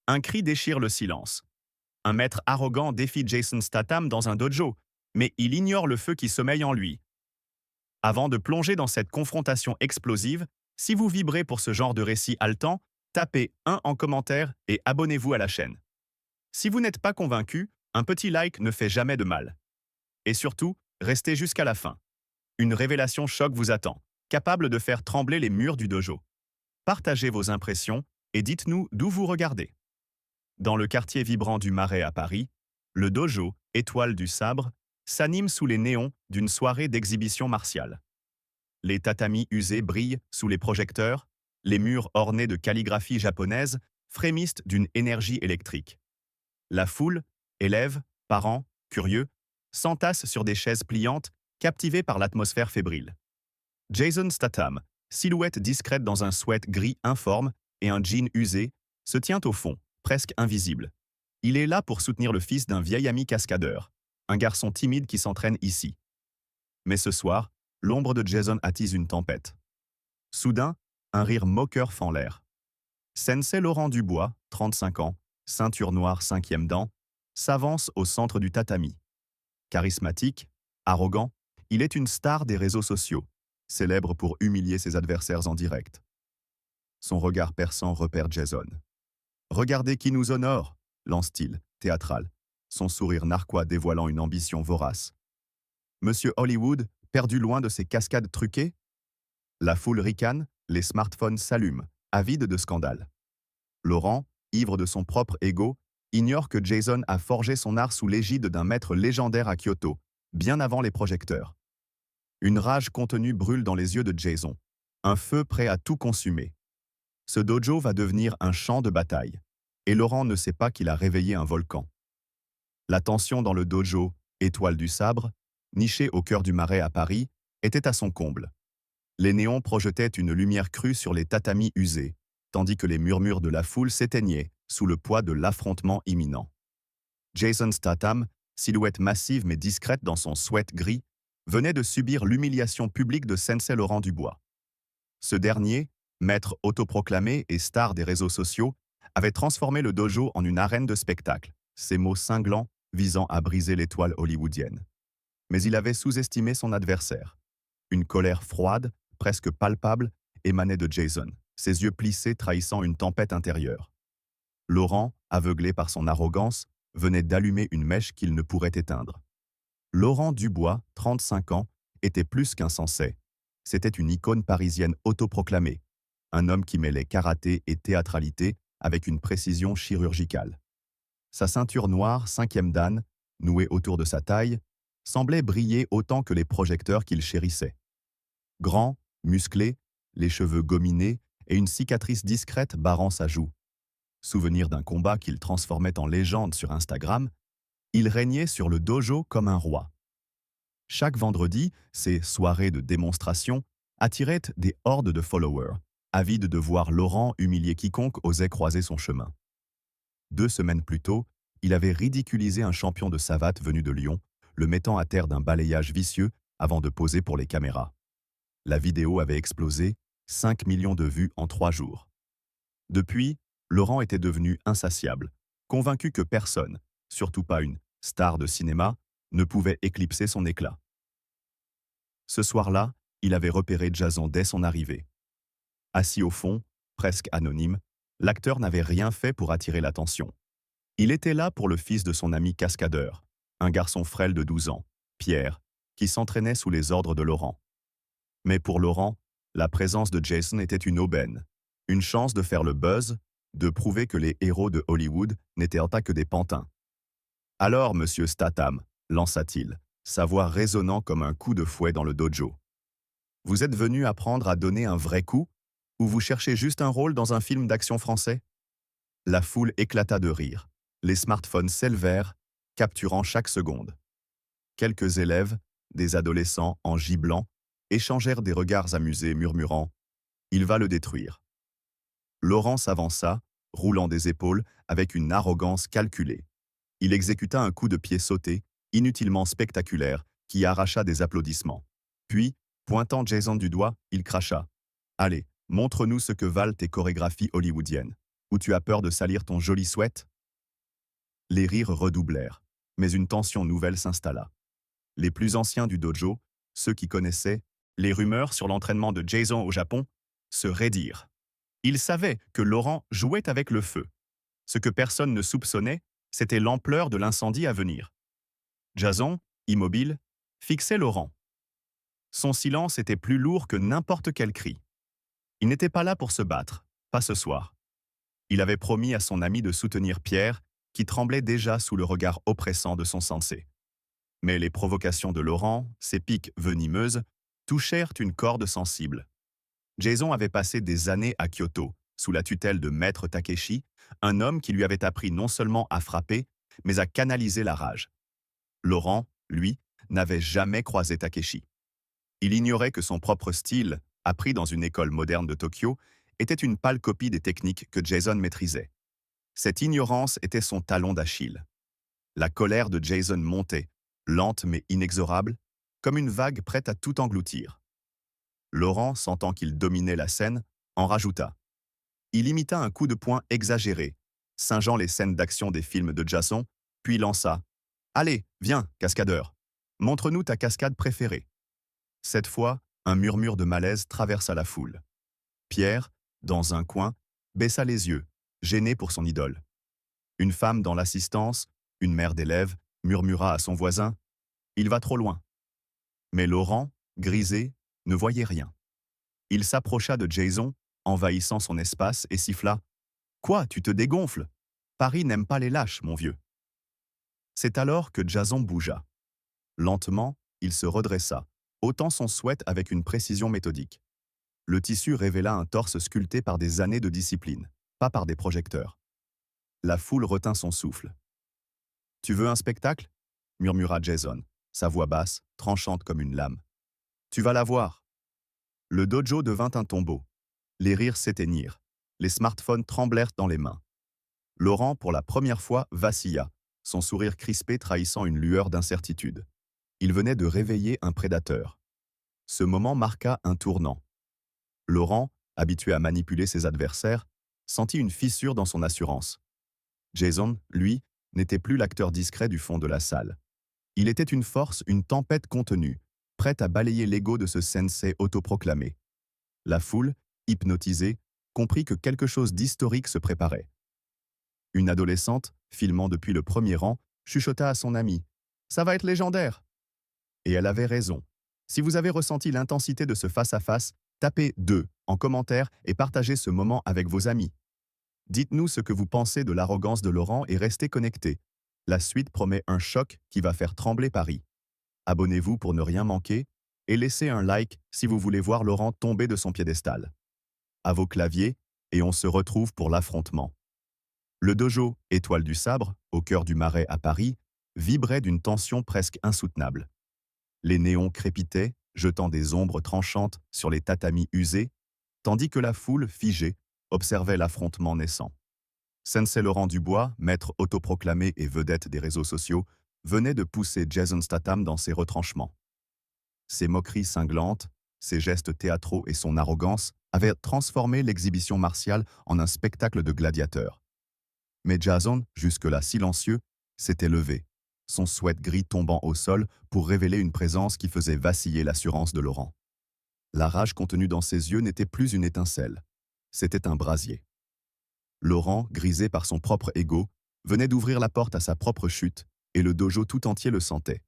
Un cri déchire le silence. Un maître arrogant défie Jason Statham dans un dojo, mais il ignore le feu qui sommeille en lui. Avant de plonger dans cette confrontation explosive, si vous vibrez pour ce genre de récit haletant, tapez 1 en commentaire et abonnez-vous à la chaîne. Si vous n'êtes pas convaincu, un petit like ne fait jamais de mal. Et surtout, restez jusqu'à la fin. Une révélation choc vous attend, capable de faire trembler les murs du dojo. Partagez vos impressions et dites-nous d'où vous regardez. Dans le quartier vibrant du Marais à Paris, le dojo, étoile du sabre, s'anime sous les néons d'une soirée d'exhibition martiale. Les tatamis usés brillent sous les projecteurs, les murs ornés de calligraphie japonaise frémissent d'une énergie électrique. La foule, élèves, parents, curieux, s'entasse sur des chaises pliantes, captivés par l'atmosphère fébrile. Jason Statham, silhouette discrète dans un sweat gris informe et un jean usé, se tient au fond, presque invisible. Il est là pour soutenir le fils d'un vieil ami cascadeur, un garçon timide qui s'entraîne ici. Mais ce soir, l'ombre de Jason attise une tempête. Soudain, un rire moqueur fend l'air. Sensei Laurent Dubois, 35 ans, ceinture noire 5e dan, s'avance au centre du tatami. Charismatique, arrogant, il est une star des réseaux sociaux, célèbre pour humilier ses adversaires en direct. Son regard perçant repère Jason. « Regardez qui nous honore !» lance-t-il, théâtral, son sourire narquois dévoilant une ambition vorace. Monsieur Hollywood, perdu loin de ses cascades truquées? La foule ricane, les smartphones s'allument, avides de scandale. Laurent, ivre de son propre ego, ignore que Jason a forgé son art sous l'égide d'un maître légendaire à Kyoto, bien avant les projecteurs. Une rage contenue brûle dans les yeux de Jason, un feu prêt à tout consumer. Ce dojo va devenir un champ de bataille, et Laurent ne sait pas qu'il a réveillé un volcan. La tension dans le dojo, étoile du sabre, niché au cœur du Marais à Paris, était à son comble. Les néons projetaient une lumière crue sur les tatamis usés, tandis que les murmures de la foule s'éteignaient sous le poids de l'affrontement imminent. Jason Statham, silhouette massive mais discrète dans son sweat gris, venait de subir l'humiliation publique de Sensei Laurent Dubois. Ce dernier, maître autoproclamé et star des réseaux sociaux, avait transformé le dojo en une arène de spectacle, ses mots cinglants visant à briser l'étoile hollywoodienne. Mais il avait sous-estimé son adversaire. Une colère froide, presque palpable, émanait de Jason, ses yeux plissés trahissant une tempête intérieure. Laurent, aveuglé par son arrogance, venait d'allumer une mèche qu'il ne pourrait éteindre. Laurent Dubois, 35 ans, était plus qu'un sensei. C'était une icône parisienne autoproclamée, un homme qui mêlait karaté et théâtralité avec une précision chirurgicale. Sa ceinture noire 5e dan, nouée autour de sa taille, semblait briller autant que les projecteurs qu'il chérissait. Grand, musclé, les cheveux gominés et une cicatrice discrète barrant sa joue. Souvenir d'un combat qu'il transformait en légende sur Instagram, il régnait sur le dojo comme un roi. Chaque vendredi, ces soirées de démonstration attiraient des hordes de followers, avides de voir Laurent humilier quiconque osait croiser son chemin. 2 semaines plus tôt, il avait ridiculisé un champion de savate venu de Lyon, le mettant à terre d'un balayage vicieux avant de poser pour les caméras. La vidéo avait explosé, 5 millions de vues en 3 jours. Depuis, Laurent était devenu insatiable, convaincu que personne, surtout pas une star de cinéma, ne pouvait éclipser son éclat. Ce soir-là, il avait repéré Jason dès son arrivée. Assis au fond, presque anonyme, l'acteur n'avait rien fait pour attirer l'attention. Il était là pour le fils de son ami cascadeur, un garçon frêle de 12 ans, Pierre, qui s'entraînait sous les ordres de Laurent. Mais pour Laurent, la présence de Jason était une aubaine, une chance de faire le buzz, de prouver que les héros de Hollywood n'étaient pas que des pantins. « Alors, monsieur Statham », lança-t-il, sa voix résonnant comme un coup de fouet dans le dojo. « Vous êtes venu apprendre à donner un vrai coup, ou vous cherchez juste un rôle dans un film d'action français ?» La foule éclata de rire. Les smartphones s'élevèrent, capturant chaque seconde. Quelques élèves, des adolescents en giblant, échangèrent des regards amusés murmurant « Il va le détruire ». Laurent s'avança, roulant des épaules avec une arrogance calculée. Il exécuta un coup de pied sauté, inutilement spectaculaire, qui arracha des applaudissements. Puis, pointant Jason du doigt, il cracha « Allez, montre-nous ce que valent tes chorégraphies hollywoodiennes. Ou tu as peur de salir ton joli sweat? Les rires redoublèrent, mais une tension nouvelle s'installa. Les plus anciens du dojo, ceux qui connaissaient les rumeurs sur l'entraînement de Jason au Japon, se raidirent. Ils savaient que Laurent jouait avec le feu. Ce que personne ne soupçonnait, c'était l'ampleur de l'incendie à venir. Jason, immobile, fixait Laurent. Son silence était plus lourd que n'importe quel cri. Il n'était pas là pour se battre, pas ce soir. Il avait promis à son ami de soutenir Pierre, qui tremblait déjà sous le regard oppressant de son sensei. Mais les provocations de Laurent, ses piques venimeuses, touchèrent une corde sensible. Jason avait passé des années à Kyoto, sous la tutelle de Maître Takeshi, un homme qui lui avait appris non seulement à frapper, mais à canaliser la rage. Laurent, lui, n'avait jamais croisé Takeshi. Il ignorait que son propre style, appris dans une école moderne de Tokyo, était une pâle copie des techniques que Jason maîtrisait. Cette ignorance était son talon d'Achille. La colère de Jason montait, lente mais inexorable, comme une vague prête à tout engloutir. Laurent, sentant qu'il dominait la scène, en rajouta. Il imita un coup de poing exagéré, singeant les scènes d'action des films de Jason, puis lança. « Allez, viens, cascadeur. Montre-nous ta cascade préférée. » Cette fois, un murmure de malaise traversa la foule. Pierre, dans un coin, baissa les yeux, gêné pour son idole. Une femme dans l'assistance, une mère d'élève, murmura à son voisin « Il va trop loin ». Mais Laurent, grisé, ne voyait rien. Il s'approcha de Jason, envahissant son espace, et siffla « Quoi, tu te dégonfles? Paris n'aime pas les lâches, mon vieux. » C'est alors que Jason bougea. Lentement, il se redressa, ôtant son sweat avec une précision méthodique. Le tissu révéla un torse sculpté par des années de discipline, pas par des projecteurs. La foule retint son souffle. « Tu veux un spectacle ?» murmura Jason, sa voix basse, tranchante comme une lame. « Tu vas la voir. » Le dojo devint un tombeau. Les rires s'éteignirent. Les smartphones tremblèrent dans les mains. Laurent, pour la première fois, vacilla, son sourire crispé trahissant une lueur d'incertitude. Il venait de réveiller un prédateur. Ce moment marqua un tournant. Laurent, habitué à manipuler ses adversaires, sentit une fissure dans son assurance. Jason, lui, n'était plus l'acteur discret du fond de la salle. Il était une force, une tempête contenue, prête à balayer l'ego de ce sensei autoproclamé. La foule, hypnotisée, comprit que quelque chose d'historique se préparait. Une adolescente, filmant depuis le premier rang, chuchota à son amie « Ça va être légendaire !» Et elle avait raison. Si vous avez ressenti l'intensité de ce face-à-face, tapez 2 en commentaire et partagez ce moment avec vos amis. Dites-nous ce que vous pensez de l'arrogance de Laurent et restez connectés. La suite promet un choc qui va faire trembler Paris. Abonnez-vous pour ne rien manquer et laissez un like si vous voulez voir Laurent tomber de son piédestal. À vos claviers et on se retrouve pour l'affrontement. Le dojo Étoile du Sabre, au cœur du Marais à Paris, vibrait d'une tension presque insoutenable. Les néons crépitaient, jetant des ombres tranchantes sur les tatamis usés, tandis que la foule, figée, observait l'affrontement naissant. Sensei Laurent Dubois, maître autoproclamé et vedette des réseaux sociaux, venait de pousser Jason Statham dans ses retranchements. Ses moqueries cinglantes, ses gestes théâtraux et son arrogance avaient transformé l'exhibition martiale en un spectacle de gladiateurs. Mais Jason, jusque-là silencieux, s'était levé, son sweat gris tombant au sol pour révéler une présence qui faisait vaciller l'assurance de Laurent. La rage contenue dans ses yeux n'était plus une étincelle, c'était un brasier. Laurent, grisé par son propre ego, venait d'ouvrir la porte à sa propre chute, et le dojo tout entier le sentait.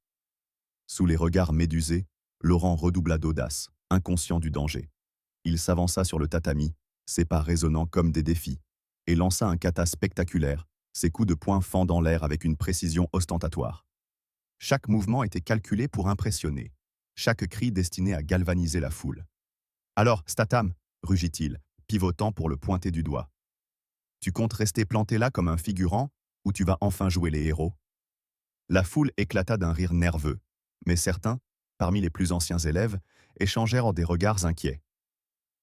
Sous les regards médusés, Laurent redoubla d'audace, inconscient du danger. Il s'avança sur le tatami, ses pas résonnant comme des défis, et lança un kata spectaculaire, ses coups de poing fendant l'air avec une précision ostentatoire. Chaque mouvement était calculé pour impressionner, chaque cri destiné à galvaniser la foule. « Alors, Statham !» rugit-il, pivotant pour le pointer du doigt. « Tu comptes rester planté là comme un figurant, ou tu vas enfin jouer les héros ?» La foule éclata d'un rire nerveux, mais certains, parmi les plus anciens élèves, échangèrent des regards inquiets.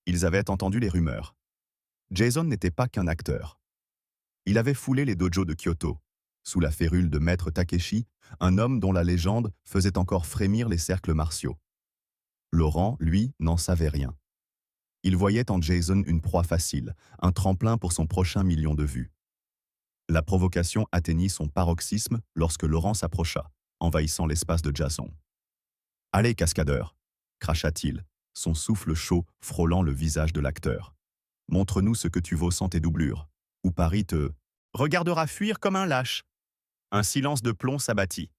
Ils avaient entendu les rumeurs. Jason n'était pas qu'un acteur. Il avait foulé les dojos de Kyoto, sous la férule de Maître Takeshi, un homme dont la légende faisait encore frémir les cercles martiaux. Laurent, lui, n'en savait rien. Il voyait en Jason une proie facile, un tremplin pour son prochain million de vues. La provocation atteignit son paroxysme lorsque Laurent s'approcha, envahissant l'espace de Jason. « Allez, cascadeur !» cracha-t-il, son souffle chaud frôlant le visage de l'acteur. « Montre-nous ce que tu vaux sans tes doublures, ou Paris te regardera fuir comme un lâche. » Un silence de plomb s'abattit.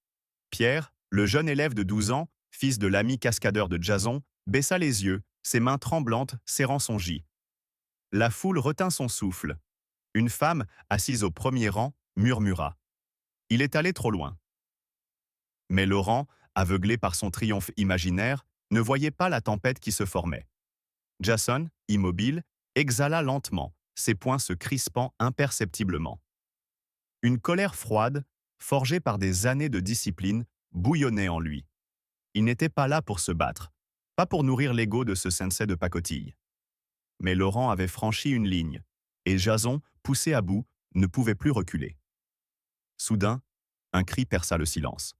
Pierre, le jeune élève de 12 ans, fils de l'ami cascadeur de Jason, baissa les yeux, ses mains tremblantes serrant son gis. La foule retint son souffle. Une femme, assise au premier rang, murmura. « Il est allé trop loin. » Mais Laurent, aveuglé par son triomphe imaginaire, ne voyait pas la tempête qui se formait. Jason, immobile, exhala lentement, ses poings se crispant imperceptiblement. Une colère froide, forgée par des années de discipline, bouillonnait en lui. Il n'était pas là pour se battre, pas pour nourrir l'ego de ce sensei de pacotille. Mais Laurent avait franchi une ligne, et Jason, poussé à bout, ne pouvait plus reculer. Soudain, un cri perça le silence.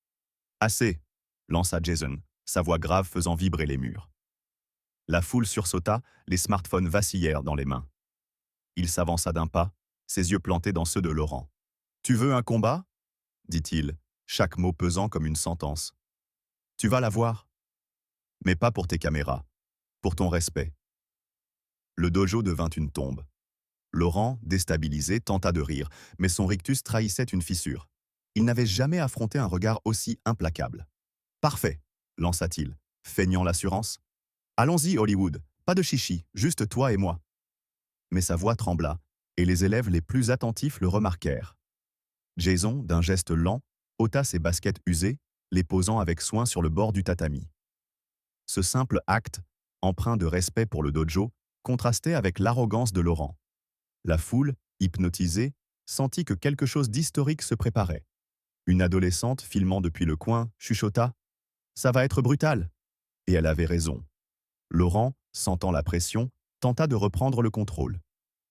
« Assez !» lança Jason, sa voix grave faisant vibrer les murs. La foule sursauta, les smartphones vacillèrent dans les mains. Il s'avança d'un pas, ses yeux plantés dans ceux de Laurent. « Tu veux un combat ?» dit-il, chaque mot pesant comme une sentence. « Tu vas l'avoir. Mais pas pour tes caméras, pour ton respect. » Le dojo devint une tombe. Laurent, déstabilisé, tenta de rire, mais son rictus trahissait une fissure. Il n'avait jamais affronté un regard aussi implacable. « Parfait !» lança-t-il, feignant l'assurance. « Allons-y, Hollywood, pas de chichi, juste toi et moi. » Mais sa voix trembla, et les élèves les plus attentifs le remarquèrent. Jason, d'un geste lent, ôta ses baskets usées, les posant avec soin sur le bord du tatami. Ce simple acte, empreint de respect pour le dojo, contrastait avec l'arrogance de Laurent. La foule, hypnotisée, sentit que quelque chose d'historique se préparait. Une adolescente, filmant depuis le coin, chuchota « Ça va être brutal !» Et elle avait raison. Laurent, sentant la pression, tenta de reprendre le contrôle.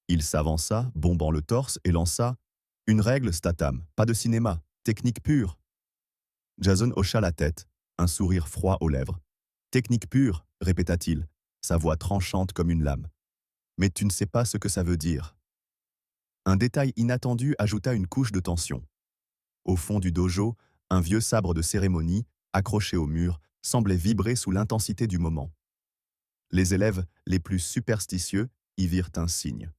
Il s'avança, bombant le torse, et lança « Une règle, Statham, pas de cinéma, technique pure !» Jason hocha la tête, un sourire froid aux lèvres. « Technique pure !» répéta-t-il, sa voix tranchante comme une lame. « Mais tu ne sais pas ce que ça veut dire. » Un détail inattendu ajouta une couche de tension. Au fond du dojo, un vieux sabre de cérémonie, accroché au mur, semblait vibrer sous l'intensité du moment. Les élèves les plus superstitieux y virent un signe.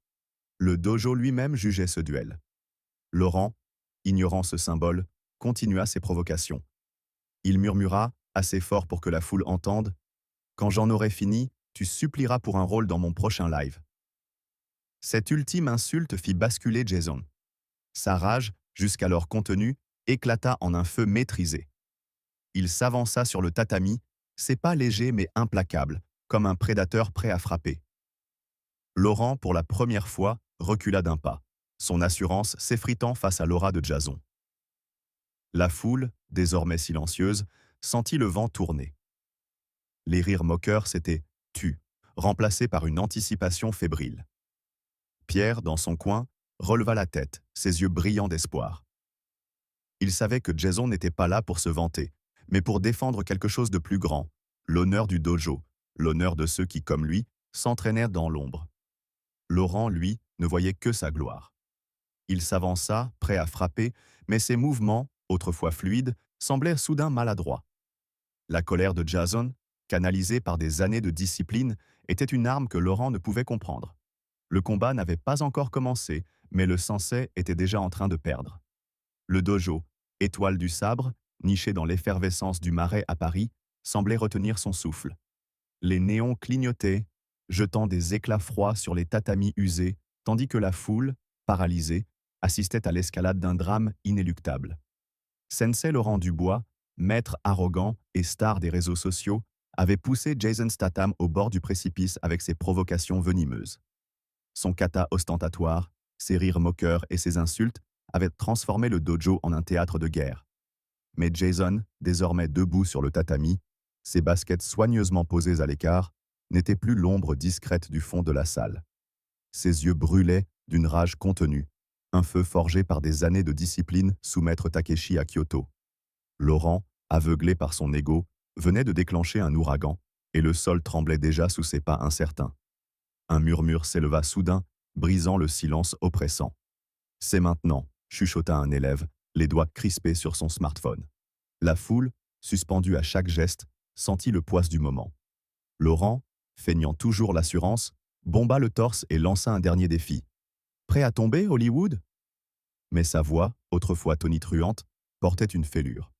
Le dojo lui-même jugeait ce duel. Laurent, ignorant ce symbole, continua ses provocations. Il murmura, assez fort pour que la foule entende, « Quand j'en aurai fini, tu supplieras pour un rôle dans mon prochain live. » Cette ultime insulte fit basculer Jason. Sa rage, jusqu'alors contenue, éclata en un feu maîtrisé. Il s'avança sur le tatami, ses pas légers mais implacables, comme un prédateur prêt à frapper. Laurent, pour la première fois, recula d'un pas, son assurance s'effritant face à l'aura de Jason. La foule, désormais silencieuse, sentit le vent tourner. Les rires moqueurs s'étaient tus, remplacés par une anticipation fébrile. Pierre, dans son coin, releva la tête, ses yeux brillants d'espoir. Il savait que Jason n'était pas là pour se vanter, mais pour défendre quelque chose de plus grand, l'honneur du dojo, l'honneur de ceux qui, comme lui, s'entraînèrent dans l'ombre. Laurent, lui, ne voyait que sa gloire. Il s'avança, prêt à frapper, mais ses mouvements, autrefois fluides, semblèrent soudain maladroits. La colère de Jason, canalisée par des années de discipline, était une arme que Laurent ne pouvait comprendre. Le combat n'avait pas encore commencé, mais le sensei était déjà en train de perdre. Le dojo, étoile du sabre, niché dans l'effervescence du Marais à Paris, semblait retenir son souffle. Les néons clignotaient, jetant des éclats froids sur les tatamis usés, tandis que la foule, paralysée, assistait à l'escalade d'un drame inéluctable. Sensei Laurent Dubois, maître arrogant et star des réseaux sociaux, avait poussé Jason Statham au bord du précipice avec ses provocations venimeuses. Son kata ostentatoire, ses rires moqueurs et ses insultes avaient transformé le dojo en un théâtre de guerre. Mais Jason, désormais debout sur le tatami, ses baskets soigneusement posées à l'écart, n'était plus l'ombre discrète du fond de la salle. Ses yeux brûlaient d'une rage contenue, un feu forgé par des années de discipline sous maître Takeshi à Kyoto. Laurent, aveuglé par son ego, venait de déclencher un ouragan, et le sol tremblait déjà sous ses pas incertains. Un murmure s'éleva soudain, brisant le silence oppressant. C'est maintenant, chuchota un élève, les doigts crispés sur son smartphone. La foule, suspendue à chaque geste, sentit le poids du moment. Laurent, feignant toujours l'assurance, bomba le torse et lança un dernier défi. Prêt à tomber, Hollywood? Mais sa voix, autrefois tonitruante, portait une fêlure.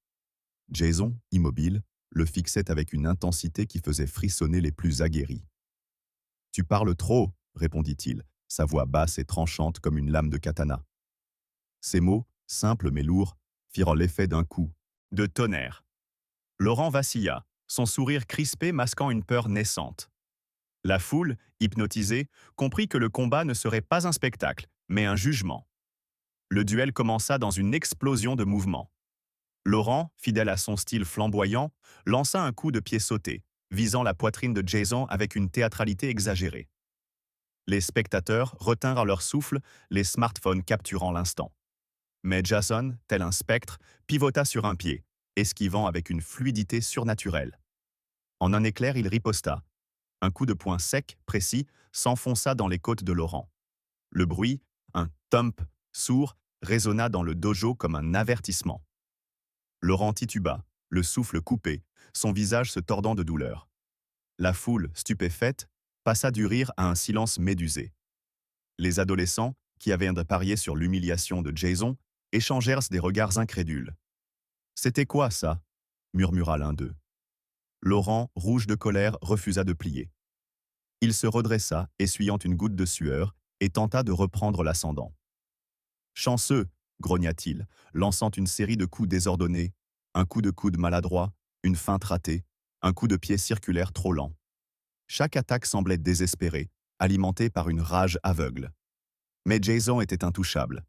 Jason, immobile, le fixait avec une intensité qui faisait frissonner les plus aguerris. Tu parles trop, répondit-il, sa voix basse et tranchante comme une lame de katana. Ces mots, simples mais lourds, firent l'effet d'un coup de tonnerre. Laurent vacilla, son sourire crispé masquant une peur naissante. La foule, hypnotisée, comprit que le combat ne serait pas un spectacle, mais un jugement. Le duel commença dans une explosion de mouvements. Laurent, fidèle à son style flamboyant, lança un coup de pied sauté, visant la poitrine de Jason avec une théâtralité exagérée. Les spectateurs retinrent leur souffle, les smartphones capturant l'instant. Mais Jason, tel un spectre, pivota sur un pied, esquivant avec une fluidité surnaturelle. En un éclair, il riposta. Un coup de poing sec, précis, s'enfonça dans les côtes de Laurent. Le bruit, un thump sourd, résonna dans le dojo comme un avertissement. Laurent tituba, le souffle coupé, son visage se tordant de douleur. La foule, stupéfaite, passa du rire à un silence médusé. Les adolescents, qui avaient parié sur l'humiliation de Jason, échangèrent des regards incrédules. « C'était quoi, ça » murmura l'un d'eux. Laurent, rouge de colère, refusa de plier. Il se redressa, essuyant une goutte de sueur, et tenta de reprendre l'ascendant. « Chanceux » grogna-t-il, lançant une série de coups désordonnés, un coup de coude maladroit, une feinte ratée, un coup de pied circulaire trop lent. Chaque attaque semblait désespérée, alimentée par une rage aveugle. Mais Jason était intouchable.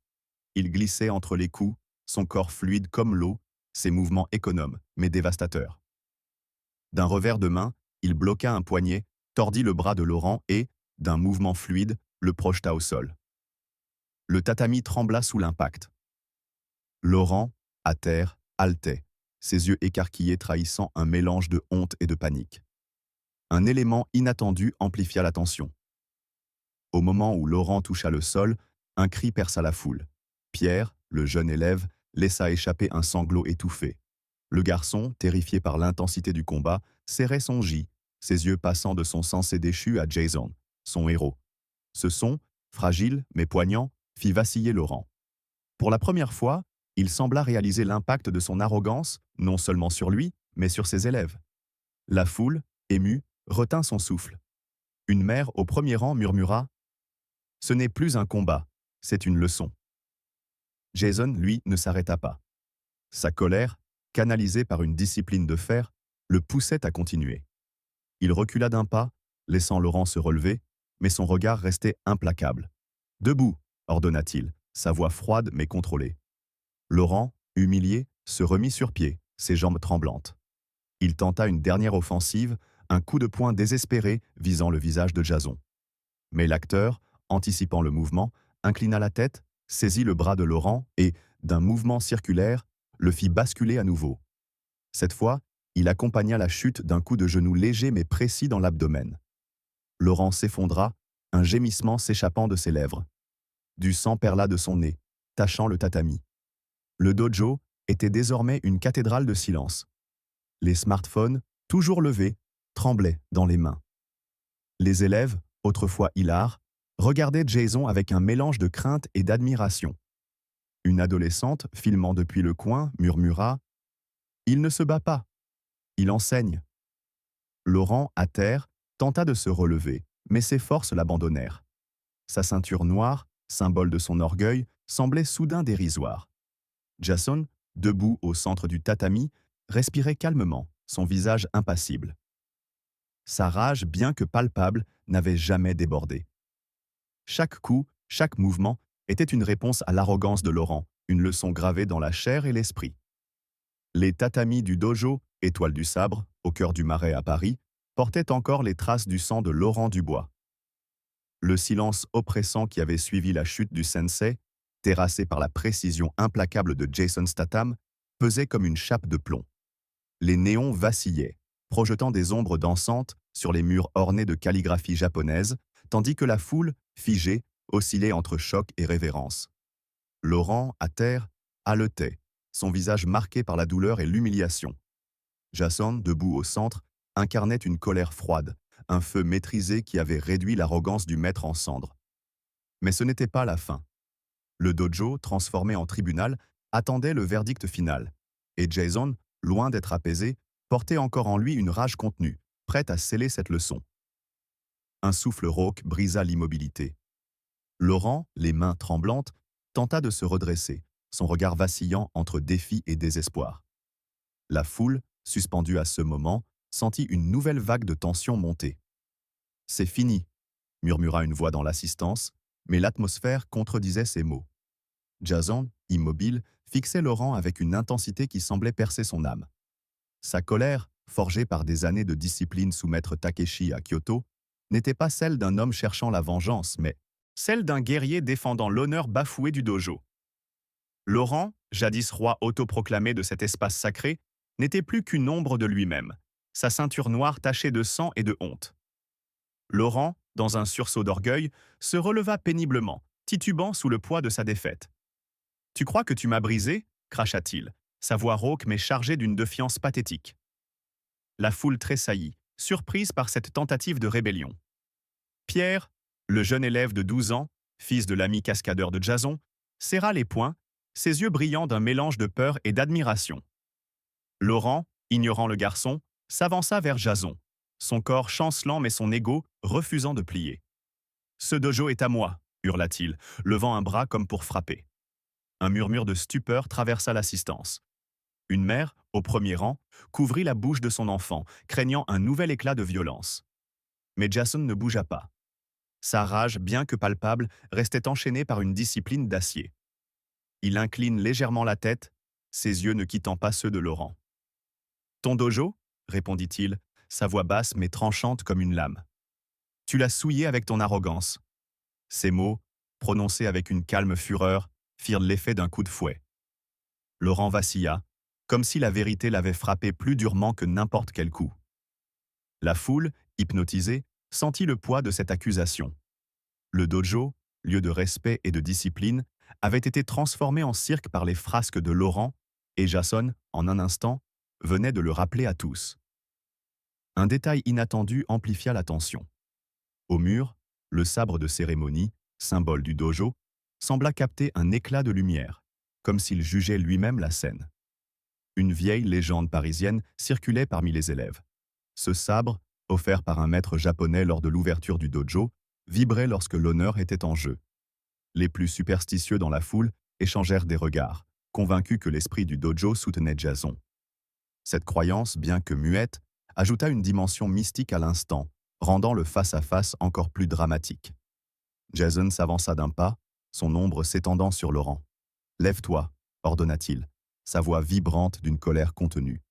Il glissait entre les coups, son corps fluide comme l'eau, ses mouvements économes, mais dévastateurs. D'un revers de main, il bloqua un poignet, tordit le bras de Laurent et, d'un mouvement fluide, le projeta au sol. Le tatami trembla sous l'impact. Laurent, à terre, haletait, ses yeux écarquillés trahissant un mélange de honte et de panique. Un élément inattendu amplifia la tension. Au moment où Laurent toucha le sol, un cri perça la foule. Pierre, le jeune élève, laissa échapper un sanglot étouffé. Le garçon, terrifié par l'intensité du combat, serrait son gis, ses yeux passant de son sensé déchu à Jason, son héros. Ce son, fragile mais poignant, fit vaciller Laurent. Pour la première fois, il sembla réaliser l'impact de son arrogance, non seulement sur lui, mais sur ses élèves. La foule, émue, retint son souffle. Une mère au premier rang murmura « Ce n'est plus un combat, c'est une leçon ». Jason, lui, ne s'arrêta pas. Sa colère, canalisée par une discipline de fer, le poussait à continuer. Il recula d'un pas, laissant Laurent se relever, mais son regard restait implacable. « Debout !» ordonna-t-il, sa voix froide mais contrôlée. Laurent, humilié, se remit sur pied, ses jambes tremblantes. Il tenta une dernière offensive, un coup de poing désespéré visant le visage de Jason. Mais l'acteur, anticipant le mouvement, inclina la tête, saisit le bras de Laurent et, d'un mouvement circulaire, le fit basculer à nouveau. Cette fois, il accompagna la chute d'un coup de genou léger mais précis dans l'abdomen. Laurent s'effondra, un gémissement s'échappant de ses lèvres. Du sang perla de son nez, tachant le tatami. Le dojo était désormais une cathédrale de silence. Les smartphones, toujours levés, tremblaient dans les mains. Les élèves, autrefois hilars, regardaient Jason avec un mélange de crainte et d'admiration. Une adolescente, filmant depuis le coin, murmura « Il ne se bat pas, il enseigne ». Laurent, à terre, tenta de se relever, mais ses forces l'abandonnèrent. Sa ceinture noire, symbole de son orgueil, semblait soudain dérisoire. Jason, debout au centre du tatami, respirait calmement, son visage impassible. Sa rage, bien que palpable, n'avait jamais débordé. Chaque coup, chaque mouvement était une réponse à l'arrogance de Laurent, une leçon gravée dans la chair et l'esprit. Les tatamis du dojo, étoile du sabre, au cœur du Marais à Paris, portaient encore les traces du sang de Laurent Dubois. Le silence oppressant qui avait suivi la chute du sensei, terrassé par la précision implacable de Jason Statham, pesait comme une chape de plomb. Les néons vacillaient, projetant des ombres dansantes sur les murs ornés de calligraphie japonaise, tandis que la foule, figée, oscillait entre choc et révérence. Laurent, à terre, haletait, son visage marqué par la douleur et l'humiliation. Jason, debout au centre, incarnait une colère froide, un feu maîtrisé qui avait réduit l'arrogance du maître en cendres. Mais ce n'était pas la fin. Le dojo, transformé en tribunal, attendait le verdict final. Et Jason, loin d'être apaisé, portait encore en lui une rage contenue, prête à sceller cette leçon. Un souffle rauque brisa l'immobilité. Laurent, les mains tremblantes, tenta de se redresser, son regard vacillant entre défi et désespoir. La foule, suspendue à ce moment, sentit une nouvelle vague de tension monter. « C'est fini », murmura une voix dans l'assistance, mais l'atmosphère contredisait ces mots. Jason, immobile, fixait Laurent avec une intensité qui semblait percer son âme. Sa colère, forgée par des années de discipline sous maître Takeshi à Kyoto, n'était pas celle d'un homme cherchant la vengeance, mais celle d'un guerrier défendant l'honneur bafoué du dojo. Laurent, jadis roi autoproclamé de cet espace sacré, n'était plus qu'une ombre de lui-même, sa ceinture noire tachée de sang et de honte. Laurent, dans un sursaut d'orgueil, se releva péniblement, titubant sous le poids de sa défaite. « Tu crois que tu m'as brisé ?» cracha-t-il, sa voix rauque mais chargée d'une défiance pathétique. La foule tressaillit, surprise par cette tentative de rébellion. Pierre, le jeune élève de 12 ans, fils de l'ami cascadeur de Jason, serra les poings, ses yeux brillant d'un mélange de peur et d'admiration. Laurent, ignorant le garçon, s'avança vers Jason, son corps chancelant mais son ego refusant de plier. « Ce dojo est à moi !» hurla-t-il, levant un bras comme pour frapper. Un murmure de stupeur traversa l'assistance. Une mère, au premier rang, couvrit la bouche de son enfant, craignant un nouvel éclat de violence. Mais Jason ne bougea pas. Sa rage, bien que palpable, restait enchaînée par une discipline d'acier. Il incline légèrement la tête, ses yeux ne quittant pas ceux de Laurent. « Ton dojo ?» répondit-il, sa voix basse mais tranchante comme une lame. « Tu l'as souillé avec ton arrogance. » Ces mots, prononcés avec une calme fureur, firent l'effet d'un coup de fouet. Laurent vacilla, comme si la vérité l'avait frappé plus durement que n'importe quel coup. La foule, hypnotisée, sentit le poids de cette accusation. Le dojo, lieu de respect et de discipline, avait été transformé en cirque par les frasques de Laurent, et Jason, en un instant, venait de le rappeler à tous. Un détail inattendu amplifia la tension. Au mur, le sabre de cérémonie, symbole du dojo, sembla capter un éclat de lumière, comme s'il jugeait lui-même la scène. Une vieille légende parisienne circulait parmi les élèves. Ce sabre, offert par un maître japonais lors de l'ouverture du dojo, vibrait lorsque l'honneur était en jeu. Les plus superstitieux dans la foule échangèrent des regards, convaincus que l'esprit du dojo soutenait Jason. Cette croyance, bien que muette, ajouta une dimension mystique à l'instant, rendant le face-à-face encore plus dramatique. Jason s'avança d'un pas, son ombre s'étendant sur Laurent. « Lève-toi », ordonna-t-il, sa voix vibrante d'une colère contenue.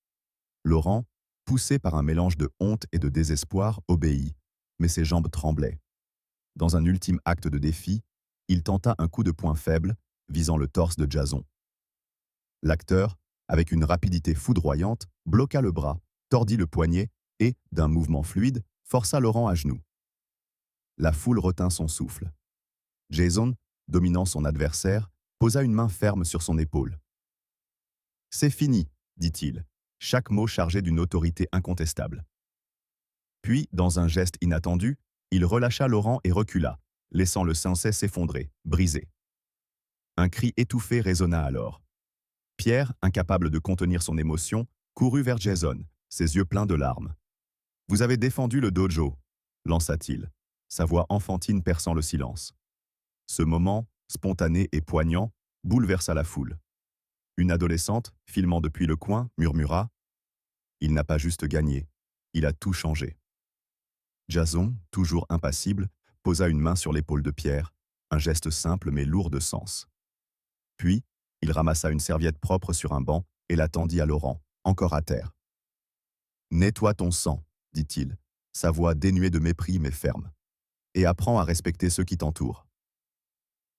Laurent, poussé par un mélange de honte et de désespoir, obéit, mais ses jambes tremblaient. Dans un ultime acte de défi, il tenta un coup de poing faible, visant le torse de Jason. L'acteur, avec une rapidité foudroyante, bloqua le bras, tordit le poignet et, d'un mouvement fluide, força Laurent à genoux. La foule retint son souffle. Jason, dominant son adversaire, posa une main ferme sur son épaule. « C'est fini », dit-il, chaque mot chargé d'une autorité incontestable. Puis, dans un geste inattendu, il relâcha Laurent et recula, laissant le sensei s'effondrer, brisé. Un cri étouffé résonna alors. Pierre, incapable de contenir son émotion, courut vers Jason, ses yeux pleins de larmes. « Vous avez défendu le dojo », lança-t-il, sa voix enfantine perçant le silence. Ce moment, spontané et poignant, bouleversa la foule. Une adolescente, filmant depuis le coin, murmura « Il n'a pas juste gagné, il a tout changé ». Jason, toujours impassible, posa une main sur l'épaule de Pierre, un geste simple mais lourd de sens. Puis, il ramassa une serviette propre sur un banc et la tendit à Laurent, encore à terre. « Nettoie ton sang », dit-il, sa voix dénuée de mépris mais ferme, « et apprends à respecter ceux qui t'entourent. »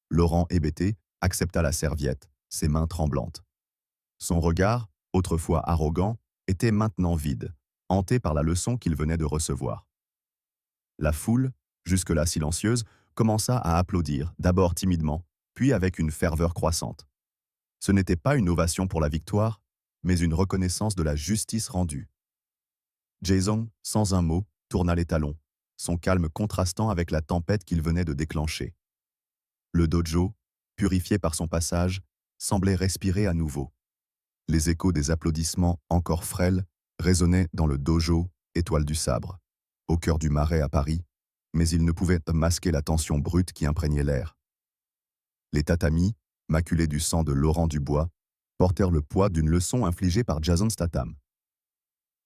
Laurent, hébété, accepta la serviette, ses mains tremblantes. Son regard, autrefois arrogant, était maintenant vide, hanté par la leçon qu'il venait de recevoir. La foule, jusque-là silencieuse, commença à applaudir, d'abord timidement, puis avec une ferveur croissante. Ce n'était pas une ovation pour la victoire, mais une reconnaissance de la justice rendue. Jason, sans un mot, tourna les talons, son calme contrastant avec la tempête qu'il venait de déclencher. Le dojo, purifié par son passage, semblait respirer à nouveau. Les échos des applaudissements encore frêles résonnaient dans le dojo Étoile du Sabre, au cœur du Marais à Paris, mais ils ne pouvaient masquer la tension brute qui imprégnait l'air. Les tatamis, maculés du sang de Laurent Dubois, portèrent le poids d'une leçon infligée par Jason Statham.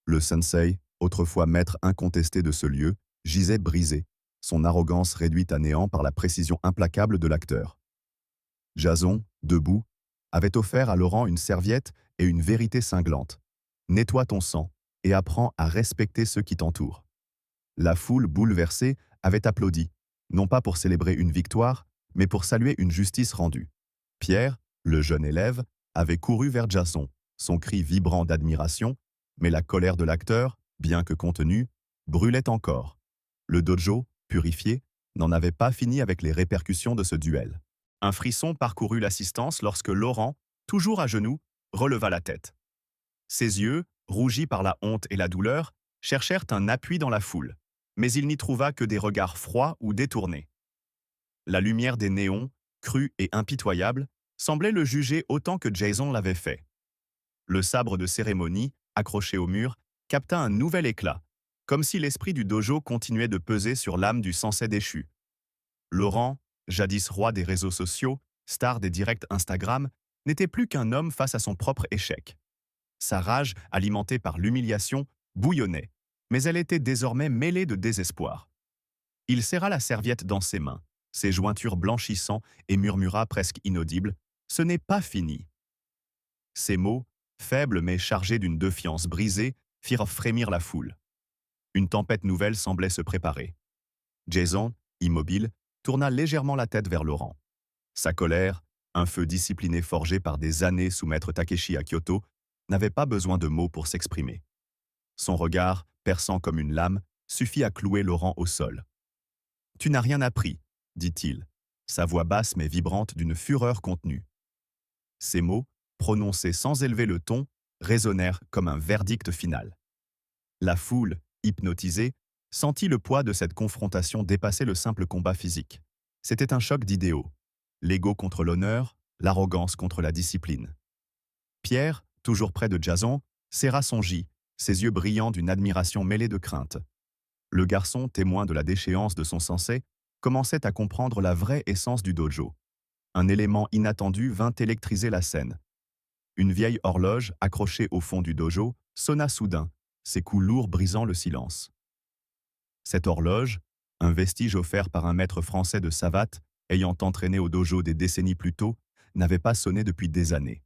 Le sensei, autrefois maître incontesté de ce lieu, gisait brisé, son arrogance réduite à néant par la précision implacable de l'acteur. Jason, debout, avait offert à Laurent une serviette et une vérité cinglante. Nettoie ton sang et apprends à respecter ceux qui t'entourent. La foule bouleversée avait applaudi, non pas pour célébrer une victoire, mais pour saluer une justice rendue. Pierre, le jeune élève, avait couru vers Jason, son cri vibrant d'admiration, mais la colère de l'acteur, bien que contenue, brûlait encore. Le dojo, purifié, n'en avait pas fini avec les répercussions de ce duel. Un frisson parcourut l'assistance lorsque Laurent, toujours à genoux, releva la tête. Ses yeux, rougis par la honte et la douleur, cherchèrent un appui dans la foule, mais il n'y trouva que des regards froids ou détournés. La lumière des néons, crue et impitoyable, semblait le juger autant que Jason l'avait fait. Le sabre de cérémonie, accroché au mur, capta un nouvel éclat, comme si l'esprit du dojo continuait de peser sur l'âme du sensei déchu. Laurent, jadis roi des réseaux sociaux, star des directs Instagram, n'était plus qu'un homme face à son propre échec. Sa rage, alimentée par l'humiliation, bouillonnait, mais elle était désormais mêlée de désespoir. Il serra la serviette dans ses mains, ses jointures blanchissant, et murmura presque inaudible « Ce n'est pas fini ». Ces mots, faibles mais chargés d'une défiance brisée, firent frémir la foule. Une tempête nouvelle semblait se préparer. Jason, immobile, tourna légèrement la tête vers Laurent. Sa colère, un feu discipliné forgé par des années sous maître Takeshi à Kyoto, n'avait pas besoin de mots pour s'exprimer. Son regard, perçant comme une lame, suffit à clouer Laurent au sol. « Tu n'as rien appris », dit-il, sa voix basse mais vibrante d'une fureur contenue. Ces mots, prononcés sans élever le ton, résonnèrent comme un verdict final. La foule, hypnotisée, sentit le poids de cette confrontation dépasser le simple combat physique. C'était un choc d'idéaux. L'ego contre l'honneur, l'arrogance contre la discipline. Pierre, toujours près de Jason, serra son J, ses yeux brillants d'une admiration mêlée de crainte. Le garçon, témoin de la déchéance de son sensei, commençait à comprendre la vraie essence du dojo. Un élément inattendu vint électriser la scène. Une vieille horloge, accrochée au fond du dojo, sonna soudain, ses coups lourds brisant le silence. Cette horloge, un vestige offert par un maître français de savate, ayant entraîné au dojo des décennies plus tôt, n'avait pas sonné depuis des années.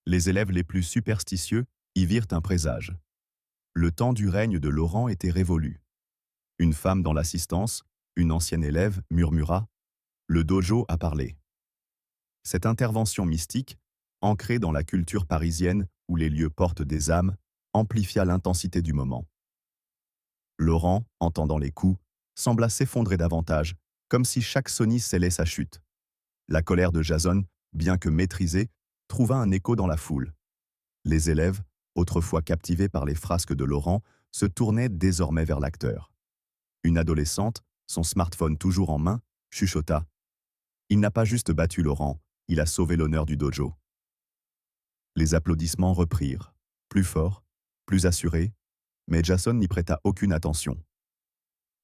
Les élèves les plus superstitieux y virent un présage. Le temps du règne de Laurent était révolu. Une femme dans l'assistance, une ancienne élève, murmura « Le dojo a parlé ». Cette intervention mystique, ancrée dans la culture parisienne où les lieux portent des âmes, amplifia l'intensité du moment. Laurent, entendant les coups, sembla s'effondrer davantage, comme si chaque sonnie scellait sa chute. La colère de Jason, bien que maîtrisée, trouva un écho dans la foule. Les élèves, autrefois captivés par les frasques de Laurent, se tournaient désormais vers l'acteur. Une adolescente, son smartphone toujours en main, chuchota « Il n'a pas juste battu Laurent, il a sauvé l'honneur du dojo ». Les applaudissements reprirent, plus forts, plus assurés, mais Jason n'y prêta aucune attention.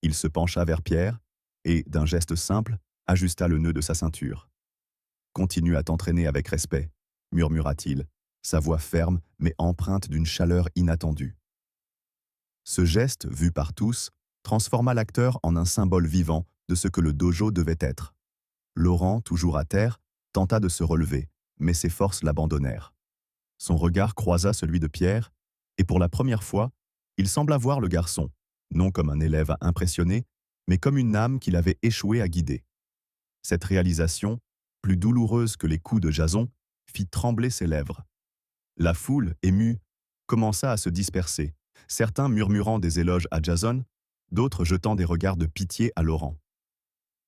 Il se pencha vers Pierre et, d'un geste simple, ajusta le nœud de sa ceinture. « Continue à t'entraîner avec respect », murmura-t-il, sa voix ferme mais empreinte d'une chaleur inattendue. Ce geste, vu par tous, transforma l'acteur en un symbole vivant de ce que le dojo devait être. Laurent, toujours à terre, tenta de se relever, mais ses forces l'abandonnèrent. Son regard croisa celui de Pierre, et pour la première fois, il sembla voir le garçon, non comme un élève à impressionner, mais comme une âme qu'il avait échoué à guider. Cette réalisation, plus douloureuse que les coups de Jason, fit trembler ses lèvres. La foule, émue, commença à se disperser, certains murmurant des éloges à Jason, d'autres jetant des regards de pitié à Laurent.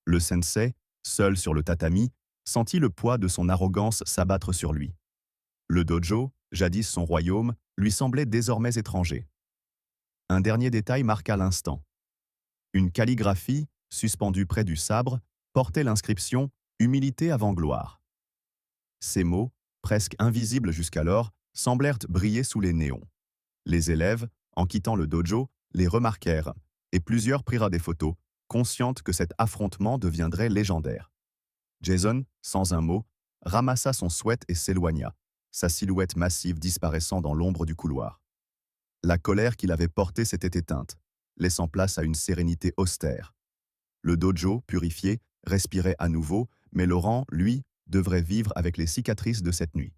Le sensei, seul sur le tatami, sentit le poids de son arrogance s'abattre sur lui. Le dojo, jadis son royaume, lui semblait désormais étranger. Un dernier détail marqua l'instant. Une calligraphie, suspendue près du sabre, portait l'inscription « Humilité avant gloire ». Ces mots, presque invisibles jusqu'alors, semblèrent briller sous les néons. Les élèves, en quittant le dojo, les remarquèrent, et plusieurs prirent des photos, conscientes que cet affrontement deviendrait légendaire. Jason, sans un mot, ramassa son sweat et s'éloigna, sa silhouette massive disparaissant dans l'ombre du couloir. La colère qu'il avait portée s'était éteinte, laissant place à une sérénité austère. Le dojo, purifié, respirait à nouveau, mais Laurent, lui, devrait vivre avec les cicatrices de cette nuit.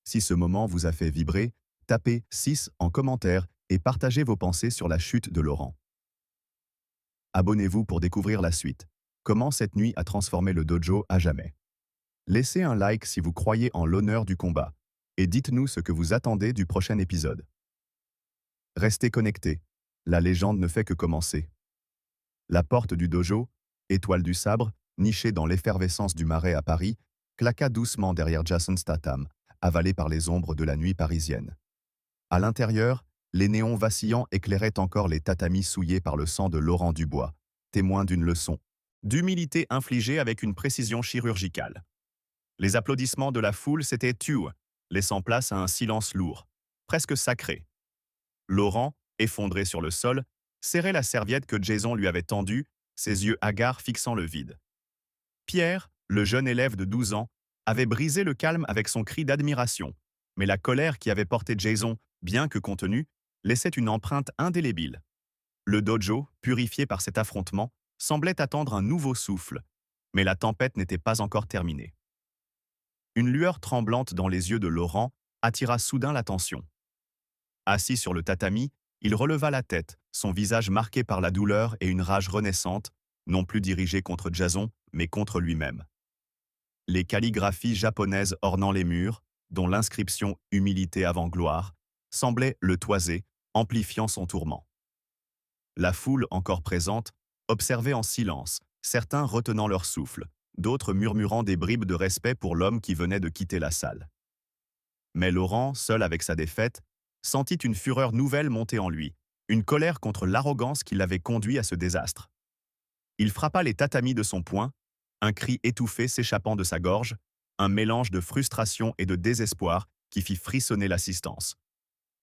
Si ce moment vous a fait vibrer, tapez 6 en commentaire et partagez vos pensées sur la chute de Laurent. Abonnez-vous pour découvrir la suite. Comment cette nuit a transformé le dojo à jamais. Laissez un like si vous croyez en l'honneur du combat, et dites-nous ce que vous attendez du prochain épisode. Restez connectés, la légende ne fait que commencer. La porte du dojo, étoile du sabre, nichée dans l'effervescence du marais à Paris, claqua doucement derrière Jason Statham, avalé par les ombres de la nuit parisienne. À l'intérieur, les néons vacillants éclairaient encore les tatamis souillés par le sang de Laurent Dubois, témoin d'une leçon d'humilité infligée avec une précision chirurgicale. Les applaudissements de la foule s'étaient tus, laissant place à un silence lourd, presque sacré. Laurent, effondré sur le sol, serrait la serviette que Jason lui avait tendue, ses yeux hagards fixant le vide. Pierre, le jeune élève de 12 ans, avait brisé le calme avec son cri d'admiration, mais la colère qui avait porté Jason, bien que contenue, laissait une empreinte indélébile. Le dojo, purifié par cet affrontement, semblait attendre un nouveau souffle, mais la tempête n'était pas encore terminée. Une lueur tremblante dans les yeux de Laurent attira soudain l'attention. Assis sur le tatami, il releva la tête, son visage marqué par la douleur et une rage renaissante, non plus dirigée contre Jason, mais contre lui-même. Les calligraphies japonaises ornant les murs, dont l'inscription « Humilité avant gloire », semblaient le toiser, amplifiant son tourment. La foule encore présente observait en silence, certains retenant leur souffle, d'autres murmurant des bribes de respect pour l'homme qui venait de quitter la salle. Mais Laurent, seul avec sa défaite, sentit une fureur nouvelle monter en lui, une colère contre l'arrogance qui l'avait conduit à ce désastre. Il frappa les tatamis de son poing, un cri étouffé s'échappant de sa gorge, un mélange de frustration et de désespoir qui fit frissonner l'assistance.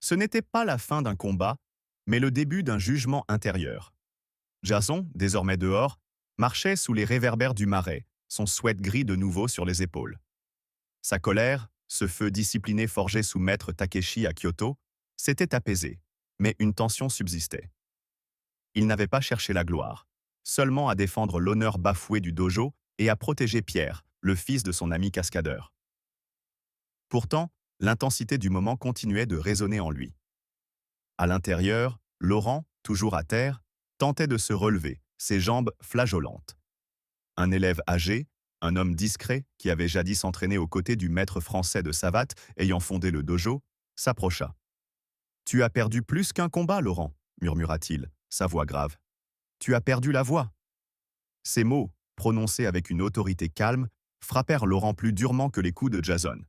Ce n'était pas la fin d'un combat, mais le début d'un jugement intérieur. Jason, désormais dehors, marchait sous les réverbères du marais, son sweat gris de nouveau sur les épaules. Sa colère, ce feu discipliné forgé sous maître Takeshi à Kyoto, s'était apaisé, mais une tension subsistait. Il n'avait pas cherché la gloire, seulement à défendre l'honneur bafoué du dojo et à protéger Pierre, le fils de son ami cascadeur. Pourtant, l'intensité du moment continuait de résonner en lui. À l'intérieur, Laurent, toujours à terre, tentait de se relever, ses jambes flageolantes. Un élève âgé, un homme discret qui avait jadis entraîné aux côtés du maître français de savate ayant fondé le dojo, s'approcha. « Tu as perdu plus qu'un combat, Laurent, » murmura-t-il, sa voix grave. « Tu as perdu la voix. » Ces mots, prononcés avec une autorité calme, frappèrent Laurent plus durement que les coups de Jason.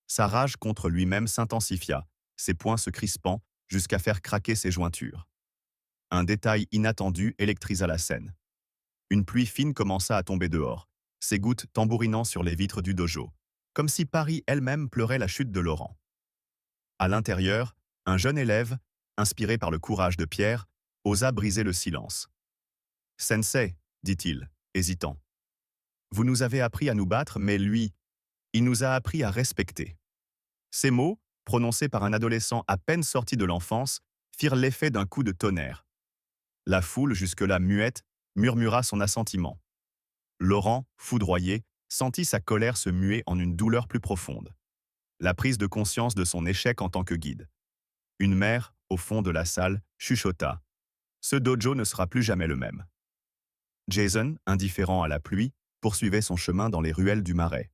Sa rage contre lui-même s'intensifia, ses poings se crispant jusqu'à faire craquer ses jointures. Un détail inattendu électrisa la scène. Une pluie fine commença à tomber dehors, ses gouttes tambourinant sur les vitres du dojo, comme si Paris elle-même pleurait la chute de Laurent. À l'intérieur, un jeune élève, inspiré par le courage de Pierre, osa briser le silence. « Sensei, dit-il, hésitant. Vous nous avez appris à nous battre, mais lui, il nous a appris à respecter. » Ces mots, prononcés par un adolescent à peine sorti de l'enfance, firent l'effet d'un coup de tonnerre. La foule, jusque-là muette, murmura son assentiment. Laurent, foudroyé, sentit sa colère se muer en une douleur plus profonde. La prise de conscience de son échec en tant que guide. Une mère, au fond de la salle, chuchota. « Ce dojo ne sera plus jamais le même. » Jason, indifférent à la pluie, poursuivait son chemin dans les ruelles du marais.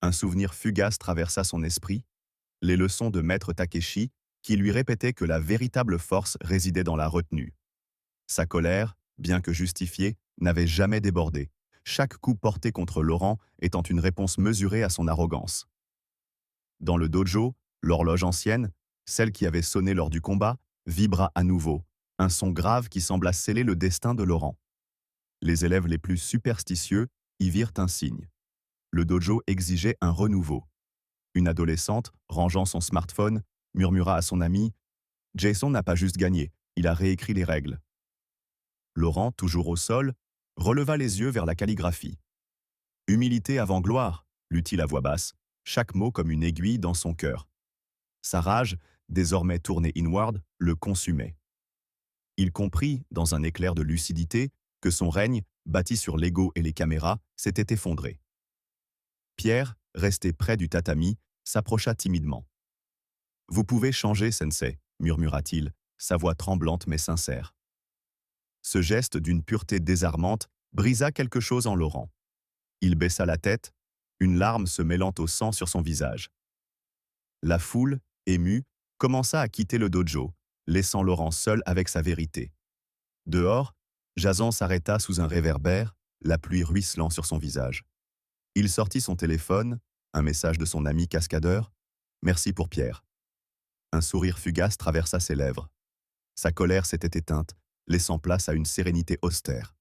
Un souvenir fugace traversa son esprit, les leçons de maître Takeshi, qui lui répétait que la véritable force résidait dans la retenue. Sa colère, bien que justifiée, n'avait jamais débordé, chaque coup porté contre Laurent étant une réponse mesurée à son arrogance. Dans le dojo, l'horloge ancienne, celle qui avait sonné lors du combat, vibra à nouveau, un son grave qui sembla sceller le destin de Laurent. Les élèves les plus superstitieux y virent un signe. Le dojo exigeait un renouveau. Une adolescente, rangeant son smartphone, murmura à son ami « Jason n'a pas juste gagné, il a réécrit les règles ». Laurent, toujours au sol, releva les yeux vers la calligraphie. « Humilité avant gloire », lut-il à voix basse, chaque mot comme une aiguille dans son cœur. Sa rage, désormais tournée inward, le consumait. Il comprit, dans un éclair de lucidité, que son règne, bâti sur l'ego et les caméras, s'était effondré. Pierre, resté près du tatami, s'approcha timidement. « Vous pouvez changer, sensei », murmura-t-il, sa voix tremblante mais sincère. Ce geste d'une pureté désarmante brisa quelque chose en Laurent. Il baissa la tête, une larme se mêlant au sang sur son visage. La foule, émue, commença à quitter le dojo, laissant Laurent seul avec sa vérité. Dehors, Jason s'arrêta sous un réverbère, la pluie ruisselant sur son visage. Il sortit son téléphone, un message de son ami cascadeur. « Merci pour Pierre ». Un sourire fugace traversa ses lèvres. Sa colère s'était éteinte, laissant place à une sérénité austère.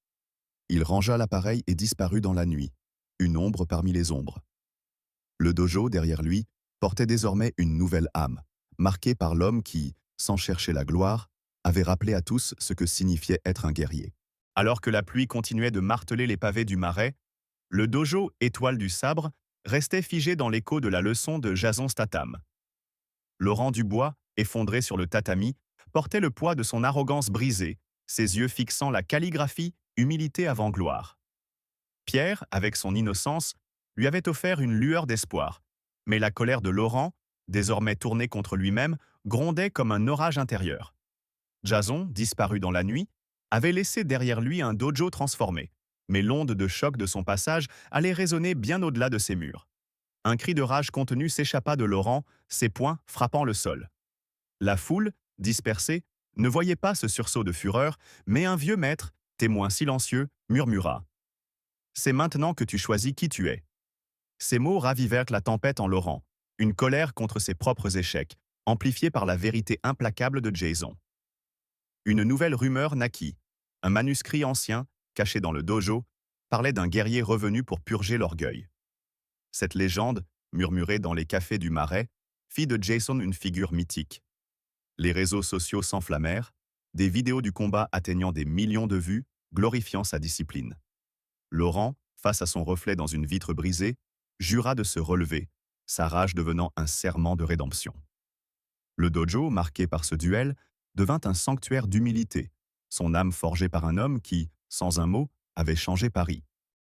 Il rangea l'appareil et disparut dans la nuit, une ombre parmi les ombres. Le dojo, derrière lui, portait désormais une nouvelle âme, marquée par l'homme qui, sans chercher la gloire, avait rappelé à tous ce que signifiait être un guerrier. Alors que la pluie continuait de marteler les pavés du marais, le dojo Étoile du Sabre restait figé dans l'écho de la leçon de Jason Statham. Laurent Dubois, effondré sur le tatami, portait le poids de son arrogance brisée, ses yeux fixant la calligraphie « Humilité avant gloire ». Pierre, avec son innocence, lui avait offert une lueur d'espoir, mais la colère de Laurent, désormais tournée contre lui-même, grondait comme un orage intérieur. Jason, disparu dans la nuit, avait laissé derrière lui un dojo transformé, mais l'onde de choc de son passage allait résonner bien au-delà de ses murs. Un cri de rage contenu s'échappa de Laurent, ses poings frappant le sol. La foule, dispersée, ne voyait pas ce sursaut de fureur, mais un vieux maître, témoin silencieux, murmura « C'est maintenant que tu choisis qui tu es ». Ces mots ravivèrent la tempête en Laurent, une colère contre ses propres échecs, amplifiée par la vérité implacable de Jason. Une nouvelle rumeur naquit. Un manuscrit ancien, caché dans le dojo, parlait d'un guerrier revenu pour purger l'orgueil. Cette légende, murmurée dans les cafés du Marais, fit de Jason une figure mythique. Les réseaux sociaux s'enflammèrent, des vidéos du combat atteignant des millions de vues, glorifiant sa discipline. Laurent, face à son reflet dans une vitre brisée, jura de se relever, sa rage devenant un serment de rédemption. Le dojo, marqué par ce duel, devint un sanctuaire d'humilité, son âme forgée par un homme qui, sans un mot, avait changé Paris.